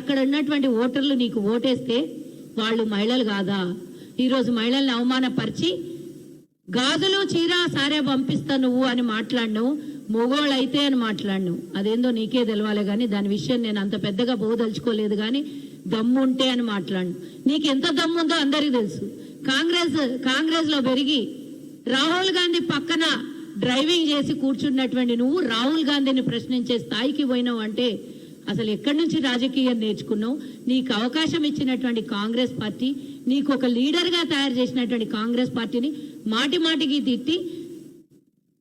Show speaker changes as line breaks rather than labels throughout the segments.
అక్కడ ఉన్నటువంటి ఓటర్లు నీకు ఓటేస్తే వాళ్ళు మహిళలు కాదా? ఈరోజు మహిళల్ని అవమానపరిచి గాజులు చీర సారే పంపిస్తా నువ్వు అని మాట్లాడినావు, మొగోళ్ళైతే అని మాట్లాడినావు. అదేందో నీకే తెలవాలి కానీ దాని విషయం నేను అంత పెద్దగా పోదలుచుకోలేదు. కానీ దమ్ముంటే అని మాట్లాడు. నీకు ఎంత దమ్ముందో అందరికీ తెలుసు. కాంగ్రెస్ లో పెరిగి రాహుల్ గాంధీ పక్కన డ్రైవింగ్ చేసి కూర్చున్నటువంటి నువ్వు రాహుల్ గాంధీని ప్రశ్నించే స్థాయికి పోయినావు అంటే అసలు ఎక్కడి నుంచి రాజకీయం నేర్చుకున్నావు? నీకు అవకాశం ఇచ్చినటువంటి కాంగ్రెస్ పార్టీ, నీకు ఒక లీడర్గా తయారు చేసినటువంటి కాంగ్రెస్ పార్టీని మాటి మాటికి తిట్టి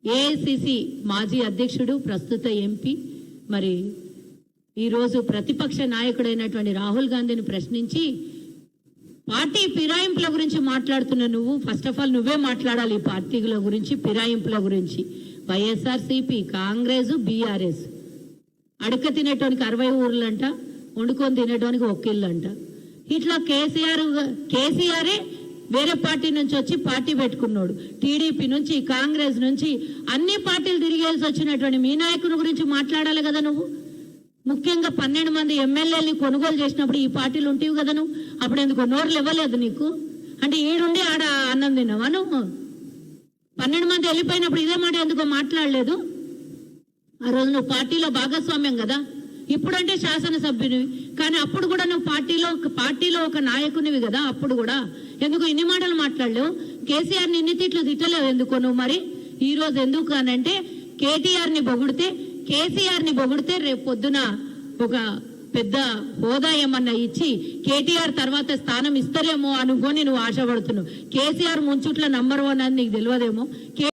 ఏఐసిసి మాజీ అధ్యక్షుడు, ప్రస్తుత ఎంపీ, మరి ఈరోజు ప్రతిపక్ష నాయకుడైనటువంటి రాహుల్ గాంధీని ప్రశ్నించి పార్టీ ఫిరాయింపుల గురించి మాట్లాడుతున్న నువ్వు ఫస్ట్ ఆఫ్ ఆల్ నువ్వే మాట్లాడాలి. ఈ పార్టీల గురించి, ఫిరాయింపుల గురించి. వైఎస్ఆర్సీపీ, కాంగ్రెస్, బీఆర్ఎస్ అడక తినేటోనికి 60 ఊర్లంట, వండుకొని తినేటోనికి ఒక్క ఇల్లు అంట. ఇట్లా కేసీఆరే వేరే పార్టీ నుంచి వచ్చి పార్టీ పెట్టుకున్నాడు. టీడీపీ నుంచి, కాంగ్రెస్ నుంచి అన్ని పార్టీలు తిరిగేసి వచ్చినటువంటి మీ నాయకుని గురించి మాట్లాడాలి కదా నువ్వు. ముఖ్యంగా 12 మంది ఎమ్మెల్యేలని కొనుగోలు చేసినప్పుడు ఈ పార్టీలు ఉంటాయి కదా నువ్వు. అప్పుడు ఎందుకు నోర్లు ఇవ్వలేదు నీకు? అంటే ఈడుండి ఆడ అన్నం తిన్నావా నువ్వు? 12 మంది వెళ్ళిపోయినప్పుడు ఇదే మాట ఎందుకో మాట్లాడలేదు? ఆ రోజు నువ్వు పార్టీలో భాగస్వామ్యం కదా. ఇప్పుడంటే శాసనసభ్యునివి, కానీ అప్పుడు కూడా నువ్వు పార్టీలో ఒక నాయకునివి కదా. అప్పుడు కూడా ఎందుకు ఇన్ని మాటలు మాట్లాడలేవు? కేసీఆర్ని ఇన్ని తిట్లు తిట్టలేవు ఎందుకో నువ్వు? మరి ఈ రోజు ఎందుకు అనంటే కేసీఆర్ని పొగిడితే రేపు పొద్దున ఒక పెద్ద హోదా ఏమన్నా ఇచ్చి కేటీఆర్ తర్వాత స్థానం ఇస్తారేమో అనుకొని నువ్వు ఆశపడుతున్నావు. కేసీఆర్ ముంచుట్ల నంబర్ 1 అని నీకు తెలియదేమో.